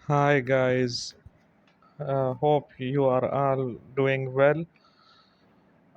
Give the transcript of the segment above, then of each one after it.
Hi guys, hope you are all doing well.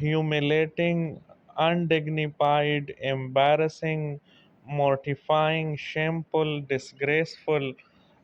humiliating, undignified, embarrassing, mortifying, shameful, disgraceful।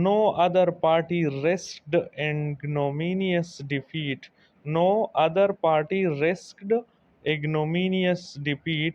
no other party risked ignominious defeat। No other party risked ignominious defeat।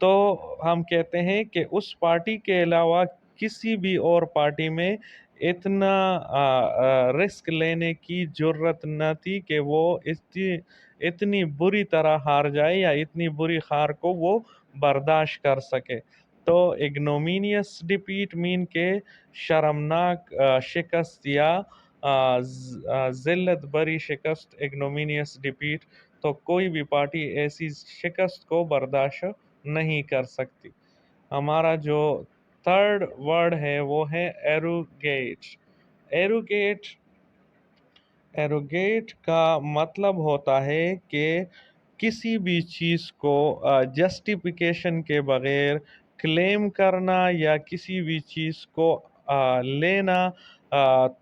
تو ہم کہتے ہیں کہ اس party کے علاوہ کسی بھی اور پارٹی میں اتنا رسک لینے کی جرت نہ تھی کہ وہ اتنی بری طرح ہار جائے یا اتنی بری ہار کو وہ برداشت کر سکے. تو اگنومینیس ڈیپیٹ مین کے شرمناک شکست یا ذلت بری شکست، اگنومینیس ڈیپیٹ. تو کوئی بھی پارٹی ایسی شکست کو برداشت نہیں کر سکتی. ہمارا جو تھرڈ ورڈ ہے وہ ہے ایروگیٹ. ایروگیٹ ایروگیٹ کا مطلب ہوتا ہے کہ کسی بھی چیز کو جسٹیفیکیشن کے بغیر کلیم کرنا یا کسی بھی چیز کو لینا.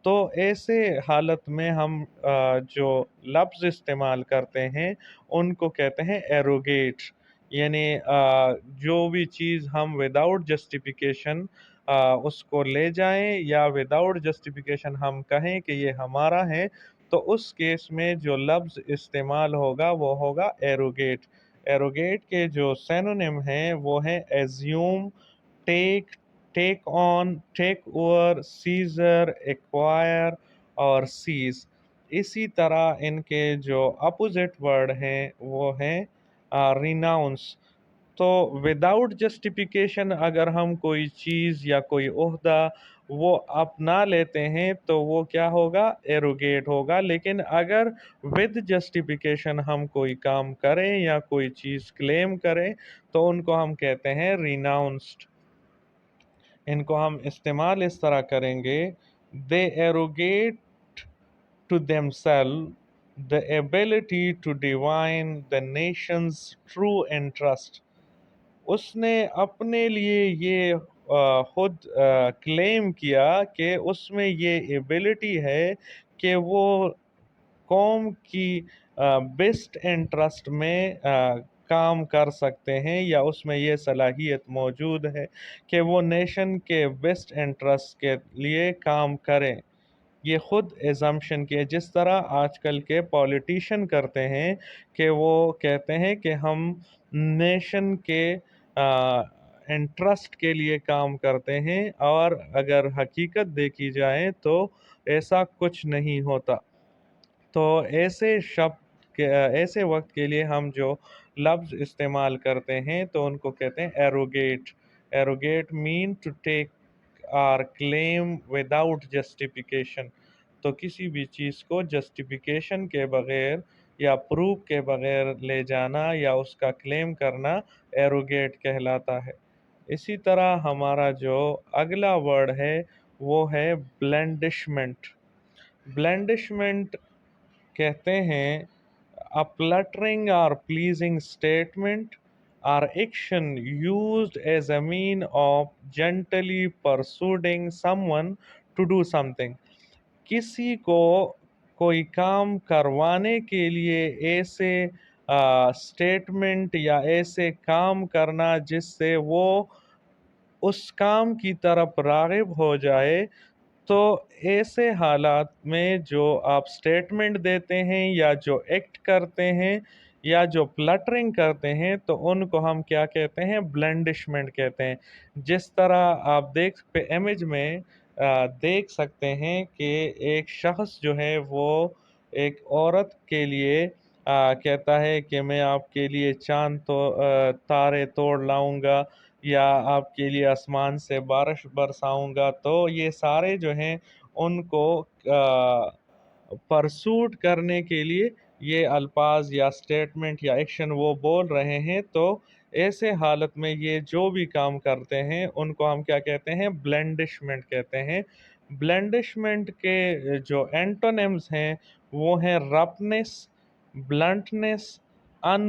تو ایسے حالت میں ہم جو لفظ استعمال کرتے ہیں ان کو کہتے ہیں ایروگیٹ. یعنی جو بھی چیز ہم وداؤٹ جسٹیفیکیشن اس کو لے جائیں یا وداؤٹ جسٹیفیکیشن ہم کہیں کہ یہ ہمارا ہے، تو اس کیس میں جو لفظ استعمال ہوگا وہ ہوگا ایروگیٹ. ایروگیٹ کے جو سینونیم ہیں وہ ہیں ایزیوم، ٹیک آن، ٹیک اوور، سیزر، ایکوائر اور سیز. اسی طرح ان کے جو اپوزٹ ورڈ ہیں وہ ہیں ریناؤنس. تو وداؤٹ جسٹیفیکیشن اگر ہم کوئی چیز یا کوئی عہدہ وہ اپنا لیتے ہیں تو وہ کیا ہوگا؟ ایروگیٹ ہوگا. لیکن اگر ود جسٹیفیکیشن ہم کوئی کام کریں یا کوئی چیز کلیم کریں تو ان کو ہم کہتے ہیں ریناؤنسڈ. ان کو ہم استعمال اس طرح کریں گے: they arrogate to themselves the ability to divine the nation's true interest. اس نے اپنے لیے یہ خود کلیم کیا کہ اس میں یہ ایبلٹی ہے کہ وہ قوم کی بیسٹ انٹرسٹ میں کام کر سکتے ہیں، یا اس میں یہ صلاحیت موجود ہے کہ وہ نیشن کے بیسٹ انٹرسٹ کے لیے کام کریں. یہ خود ایزمپشن کی ہے، جس طرح آج کل کے پولیٹیشین کرتے ہیں کہ وہ کہتے ہیں کہ ہم نیشن کے انٹرسٹ کے لیے کام کرتے ہیں، اور اگر حقیقت دیکھی جائے تو ایسا کچھ نہیں ہوتا. تو ایسے وقت کے لیے ہم جو لفظ استعمال کرتے ہیں تو ان کو کہتے ہیں ایروگیٹ. ایروگیٹ مین ٹو ٹیک اور کلیم وداؤٹ جسٹیفیکیشن. تو کسی بھی چیز کو جسٹیفیکیشن کے بغیر یا پروف کے بغیر لے جانا یا اس کا کلیم کرنا ایروگیٹ کہلاتا ہے. اسی طرح ہمارا جو اگلا ورڈ ہے وہ ہے بلینڈشمنٹ. بلینڈشمنٹ کہتے ہیں a flattering or pleasing statement or action used as a mean of gently persuading someone to do something. کسی کو کوئی کام کروانے کے لیے ایسے اسٹیٹمنٹ یا ایسے کام کرنا جس سے وہ اس کام کی طرف راغب ہو جائے. تو ایسے حالات میں جو آپ سٹیٹمنٹ دیتے ہیں یا جو ایکٹ کرتے ہیں یا جو فلٹرنگ کرتے ہیں تو ان کو ہم کیا کہتے ہیں؟ بلینڈشمنٹ کہتے ہیں. جس طرح آپ امیج میں دیکھ سکتے ہیں کہ ایک شخص جو ہے وہ ایک عورت کے لیے کہتا ہے کہ میں آپ کے لیے چاند تو تارے توڑ لاؤں گا یا آپ کے لیے آسمان سے بارش برساؤں گا. تو یہ سارے جو ہیں ان کو پرسوٹ کرنے کے لیے یہ الفاظ یا سٹیٹمنٹ یا ایکشن وہ بول رہے ہیں. تو ایسے حالت میں یہ جو بھی کام کرتے ہیں ان کو ہم کیا کہتے ہیں؟ بلینڈشمنٹ کہتے ہیں. بلینڈشمنٹ کے جو اینٹونیمز ہیں وہ ہیں رفنس، بلنٹنس، ان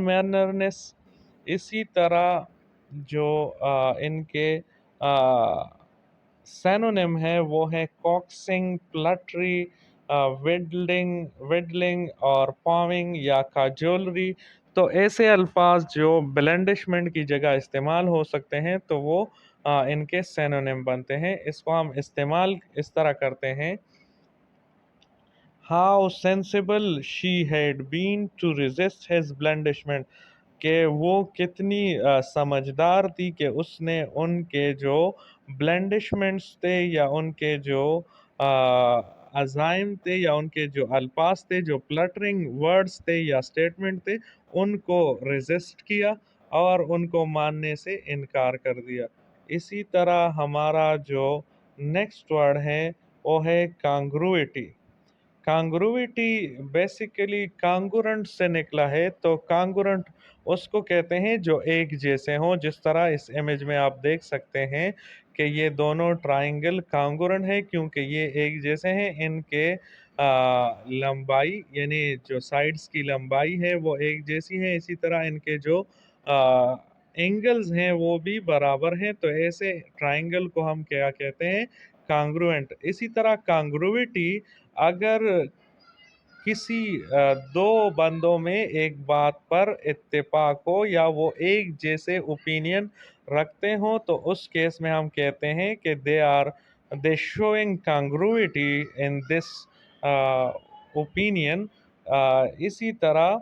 مینرنس. اسی طرح جو ان کے سینونیم ہے وہ ہے کوکسنگ، فلٹری، ویڈلنگ اور پاونگ یا کاجولری. تو ایسے الفاظ جو بلینڈشمنٹ کی جگہ استعمال ہو سکتے ہیں تو وہ ان کے سینونیم بنتے ہیں. اس کو ہم استعمال اس طرح کرتے ہیں: how sensible she had been to resist his blandishment, کہ وہ کتنی سمجھدار تھی کہ اس نے ان کے جو بلینڈشمنٹس تھے یا ان کے جو عزائم تھے یا ان کے جو الفاظ تھے، جو پلٹرنگ ورڈز تھے یا اسٹیٹمنٹ تھے، ان کو ریزسٹ کیا اور ان کو ماننے سے انکار کر دیا۔ اسی طرح ہمارا جو نیکسٹ ورڈ ہے وہ ہے کانگرویٹی۔ کانگرویٹی بیسیکلی کانگورنٹ سے نکلا ہے، تو کانگورنٹ اس کو کہتے ہیں جو ایک جیسے ہوں، جس طرح اس امیج میں آپ دیکھ سکتے ہیں کہ یہ دونوں ٹرائنگل کانگورنٹ ہے کیونکہ یہ ایک جیسے ہیں، ان کے لمبائی یعنی جو سائڈز کی لمبائی ہے وہ ایک جیسی ہے، اسی طرح ان کے جو اینگلز ہیں وہ بھی برابر ہیں، تو ایسے ٹرائنگل کو ہم کیا کہتے ہیں؟ کانگروئنٹ۔ اسی طرح کانگرویٹی اگر کسی دو بندوں میں ایک بات پر اتفاق ہو یا وہ ایک جیسے اوپینین رکھتے ہوں تو اس کیس میں ہم کہتے ہیں کہ they showing congruity in this opinion۔ اسی طرح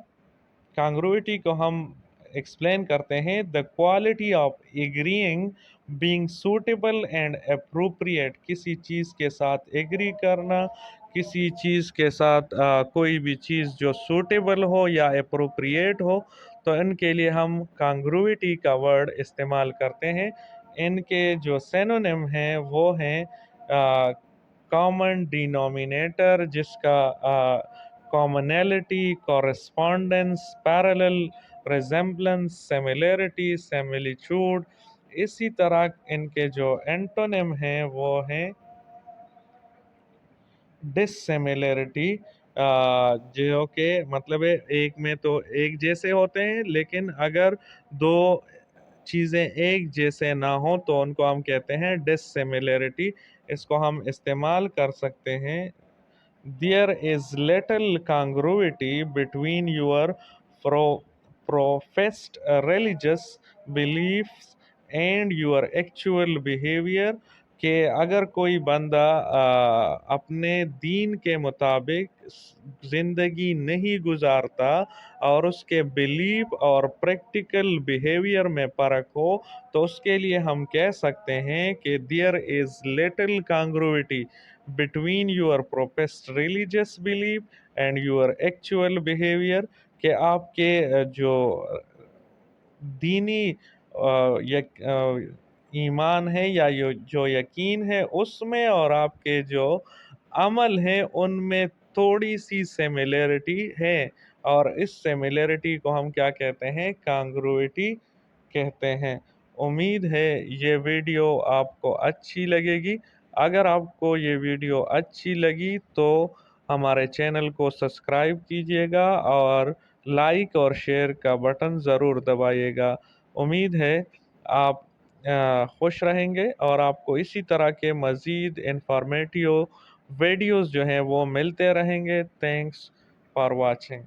کانگرویٹی کو ہم ایکسپلین کرتے ہیں the quality of agreeing being suitable and appropriate، کسی چیز کے ساتھ ایگری کرنا، کسی چیز کے ساتھ کوئی بھی چیز جو سوٹیبل ہو یا اپروپریٹ ہو، تو ان کے لیے ہم کانگرویٹی کا ورڈ استعمال کرتے ہیں۔ ان کے جو سینونیم ہیں وہ ہیں کامن ڈینومینیٹر، جس کا کامنیلٹی، کورسپونڈنس، پیرلل، ریزمبلنس، سیملیرٹی، سیملیچیوڈ۔ اسی طرح ان کے جو اینٹونیم ہیں وہ ہیں ڈس سیملیرٹی، جو کہ مطلب ہے ایک میں تو ایک جیسے ہوتے ہیں، لیکن اگر دو چیزیں ایک جیسے نہ ہوں تو ان کو ہم کہتے ہیں ڈس سیملیرٹی۔ اس کو ہم استعمال کر سکتے ہیں There is little congruity between your professed religious beliefs and your actual behavior، کہ اگر کوئی بندہ اپنے دین کے مطابق زندگی نہیں گزارتا اور اس کے بلیف اور پریکٹیکل بیہیویئر میں فرق ہو، تو اس کے لیے ہم کہہ سکتے ہیں کہ there is little congruity between your professed religious belief and your actual behavior، کہ آپ کے جو دینی ایمان ہے یا جو یقین ہے اس میں اور آپ کے جو عمل ہیں ان میں تھوڑی سی سیملیرٹی ہے، اور اس سیملیرٹی کو ہم کیا کہتے ہیں؟ کانگرویٹی کہتے ہیں۔ امید ہے یہ ویڈیو آپ کو اچھی لگے گی۔ اگر آپ کو یہ ویڈیو اچھی لگی تو ہمارے چینل کو سبسکرائب کیجیے گا اور لائک اور شیئر کا بٹن ضرور دبائیے گا۔ امید ہے آپ خوش رہیں گے اور آپ کو اسی طرح کے مزید انفارمیٹیو ویڈیوز جو ہیں وہ ملتے رہیں گے۔ Thanks for watching.